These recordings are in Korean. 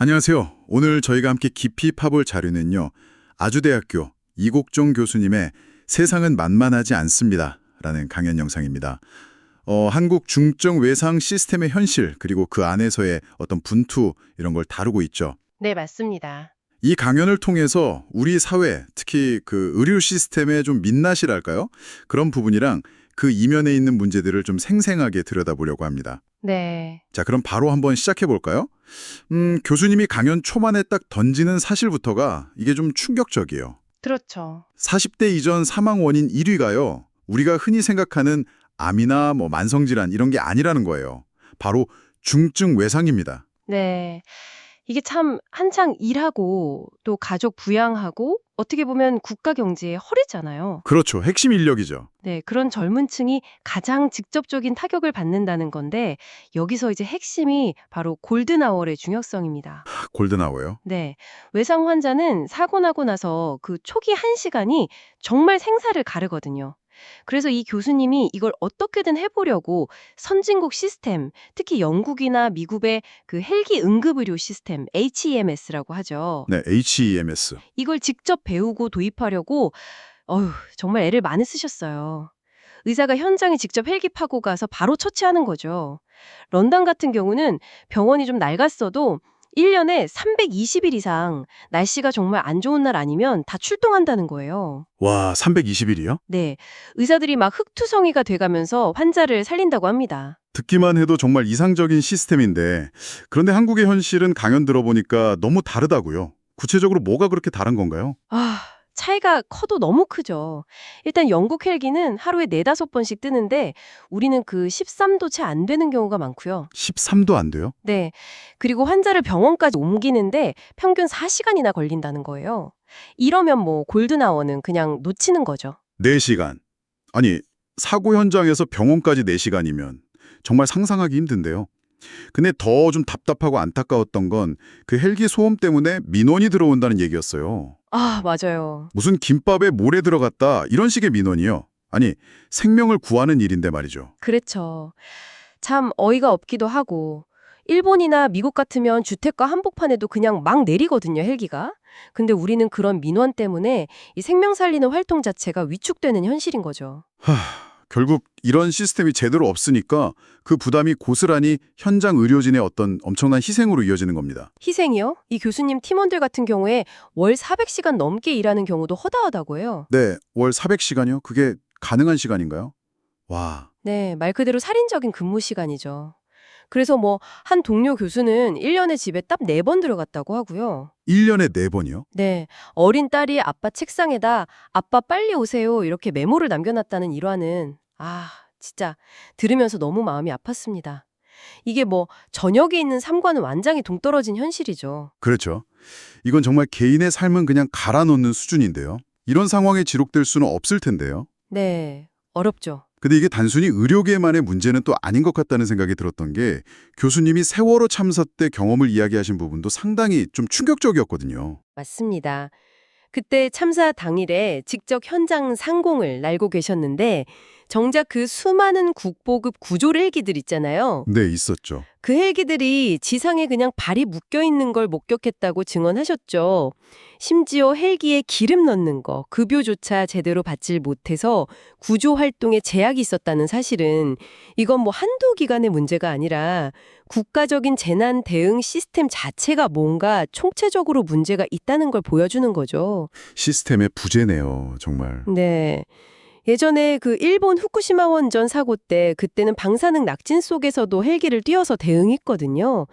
안녕하세요. 오늘 저희가 함께 깊이 파볼 자료는요. 아주대학교 이곡종 교수님의 세상은 만만하지 않습니다. 라는 강연 영상입니다. 한국 중증 외상 시스템의 현실 그리고 그 안에서의 어떤 분투 이런 걸 다루고 있죠. 네, 맞습니다. 이 강연을 통해서 우리 사회, 특히 그 의료 시스템의 좀 민낯이랄까요? 그런 부분이랑 그 이면에 있는 문제들을 좀 생생하게 들여다보려고 합니다. 네. 자, 그럼 바로 한번 시작해 볼까요? 교수님이 강연 초반에 딱 던지는 사실부터가 이게 좀 충격적이에요. 그렇죠. 40대 이전 사망 원인 1위가요. 우리가 흔히 생각하는 암이나 만성질환 이런 게 아니라는 거예요. 바로 중증 외상입니다. 네. 이게 참 한창 일하고 또 가족 부양하고 어떻게 보면 국가 경제의 허리잖아요. 그렇죠. 핵심 인력이죠. 네, 그런 젊은 층이 가장 직접적인 타격을 받는다는 건데 여기서 이제 핵심이 바로 골든아워의 중요성입니다. 골든아워요. 네. 외상 환자는 사고 나고 나서 그 초기 1시간이 정말 생사를 가르거든요. 그래서 이 교수님이 이걸 어떻게든 해보려고 선진국 시스템, 특히 영국이나 미국의 그 헬기 응급의료 시스템, HEMS라고 하죠. 네, HEMS. 이걸 직접 배우고 도입하려고 정말 애를 많이 쓰셨어요. 의사가 현장에 직접 헬기 파고 가서 바로 처치하는 거죠. 런던 같은 경우는 병원이 좀 낡았어도 1년에 320일 이상 날씨가 정말 안 좋은 날 아니면 다 출동한다는 거예요. 와, 320일이요? 네, 의사들이 막 흙투성이가 돼가면서 환자를 살린다고 합니다. 듣기만 해도 정말 이상적인 시스템인데 그런데 한국의 현실은 강연 들어보니까 너무 다르다고요. 구체적으로 뭐가 그렇게 다른 건가요? 차이가 커도 너무 크죠. 일단 영국 헬기는 하루에 4~5번씩 뜨는데 우리는 그 13도 채 안 되는 경우가 많고요. 13도 안 돼요? 네. 그리고 환자를 병원까지 옮기는데 평균 4시간이나 걸린다는 거예요. 이러면 골든아워는 그냥 놓치는 거죠. 4시간. 아니, 사고 현장에서 병원까지 4시간이면 정말 상상하기 힘든데요. 근데 더 좀 답답하고 안타까웠던 건 그 헬기 소음 때문에 민원이 들어온다는 얘기였어요. 맞아요. 무슨 김밥에 모래 들어갔다 이런 식의 민원이요. 아니, 생명을 구하는 일인데 말이죠. 그렇죠. 참 어이가 없기도 하고 일본이나 미국 같으면 주택가 한복판에도 그냥 막 내리거든요, 헬기가. 근데 우리는 그런 민원 때문에 이 생명 살리는 활동 자체가 위축되는 현실인 거죠. 결국 이런 시스템이 제대로 없으니까 그 부담이 고스란히 현장 의료진의 어떤 엄청난 희생으로 이어지는 겁니다. 희생이요? 이 교수님 팀원들 같은 경우에 월 400시간 넘게 일하는 경우도 허다하다고 해요. 네, 월 400시간이요? 그게 가능한 시간인가요? 와, 네, 말 그대로 살인적인 근무 시간이죠. 그래서 한 동료 교수는 1년에 집에 딱 4번 들어갔다고 하고요. 1년에 4번이요? 네, 어린 딸이 아빠 책상에다 아빠 빨리 오세요 이렇게 메모를 남겨놨다는 일화는 진짜 들으면서 너무 마음이 아팠습니다. 이게 저녁에 있는 삶과는 완전히 동떨어진 현실이죠. 그렇죠. 이건 정말 개인의 삶은 그냥 갈아놓는 수준인데요. 이런 상황에 지록될 수는 없을 텐데요. 네, 어렵죠. 근데 이게 단순히 의료계만의 문제는 또 아닌 것 같다는 생각이 들었던 게 교수님이 세월호 참사 때 경험을 이야기하신 부분도 상당히 좀 충격적이었거든요. 맞습니다. 그때 참사 당일에 직접 현장 상공을 날고 계셨는데 정작 그 수많은 국보급 구조 헬기들 있잖아요. 네, 있었죠. 그 헬기들이 지상에 그냥 발이 묶여 있는 걸 목격했다고 증언하셨죠. 심지어 헬기에 기름 넣는 거, 급여조차 제대로 받질 못해서 구조 활동에 제약이 있었다는 사실은 이건 한두 기관의 문제가 아니라 국가적인 재난 대응 시스템 자체가 뭔가 총체적으로 문제가 있다는 걸 보여주는 거죠. 시스템의 부재네요, 정말. 네. 예전에 그 일본 후쿠시마 원전 사고 때 그때는 방사능 낙진 속에서도 헬기를 띄워서 대응했거든요.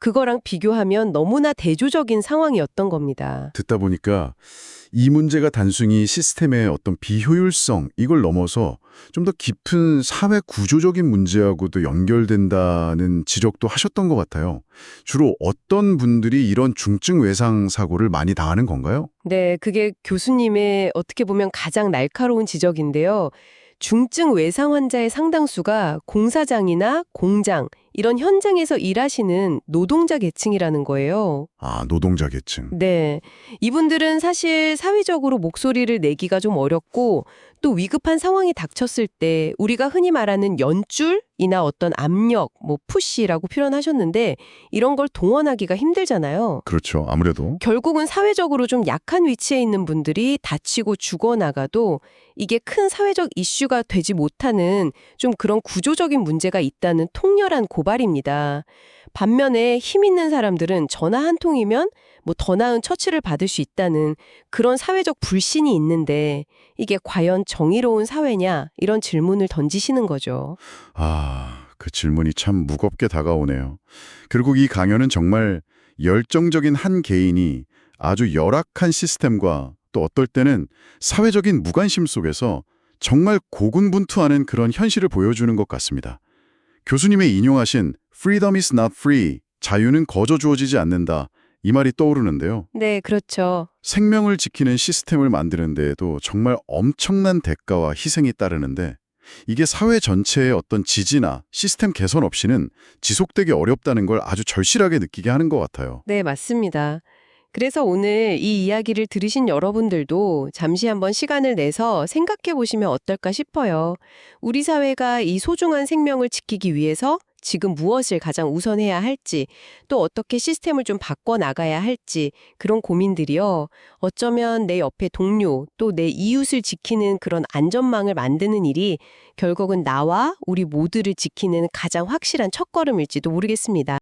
그거랑 비교하면 너무나 대조적인 상황이었던 겁니다. 듣다 보니까 이 문제가 단순히 시스템의 어떤 비효율성 이걸 넘어서 좀 더 깊은 사회 구조적인 문제하고도 연결된다는 지적도 하셨던 것 같아요. 주로 어떤 분들이 이런 중증 외상 사고를 많이 당하는 건가요? 네, 그게 교수님의 어떻게 보면 가장 날카로운 지적인데요. 중증 외상 환자의 상당수가 공사장이나 공장, 이런 현장에서 일하시는 노동자 계층이라는 거예요. 아, 노동자 계층. 네. 이분들은 사실 사회적으로 목소리를 내기가 좀 어렵고 또 위급한 상황이 닥쳤을 때 우리가 흔히 말하는 연줄이나 어떤 압력, 푸시라고 표현하셨는데 이런 걸 동원하기가 힘들잖아요. 그렇죠. 아무래도. 결국은 사회적으로 좀 약한 위치에 있는 분들이 다치고 죽어나가도 이게 큰 사회적 이슈가 되지 못하는 좀 그런 구조적인 문제가 있다는 통렬한 고발입니다. 반면에 힘 있는 사람들은 전화 한 통이면 더 나은 처치를 받을 수 있다는 그런 사회적 불신이 있는데 이게 과연 정의로운 사회냐 이런 질문을 던지시는 거죠. 아, 그 질문이 참 무겁게 다가오네요. 결국 이 강연은 정말 열정적인 한 개인이 아주 열악한 시스템과 또 어떨 때는 사회적인 무관심 속에서 정말 고군분투하는 그런 현실을 보여주는 것 같습니다. 교수님의 인용하신 Freedom is not free, 자유는 거저 주어지지 않는다. 이 말이 떠오르는데요. 네, 그렇죠. 생명을 지키는 시스템을 만드는 데에도 정말 엄청난 대가와 희생이 따르는데 이게 사회 전체의 어떤 지지나 시스템 개선 없이는 지속되기 어렵다는 걸 아주 절실하게 느끼게 하는 것 같아요. 네, 맞습니다. 그래서 오늘 이 이야기를 들으신 여러분들도 잠시 한번 시간을 내서 생각해 보시면 어떨까 싶어요. 우리 사회가 이 소중한 생명을 지키기 위해서 지금 무엇을 가장 우선해야 할지, 또 어떻게 시스템을 좀 바꿔 나가야 할지 그런 고민들이요. 어쩌면 내 옆에 동료, 또 내 이웃을 지키는 그런 안전망을 만드는 일이 결국은 나와 우리 모두를 지키는 가장 확실한 첫걸음일지도 모르겠습니다.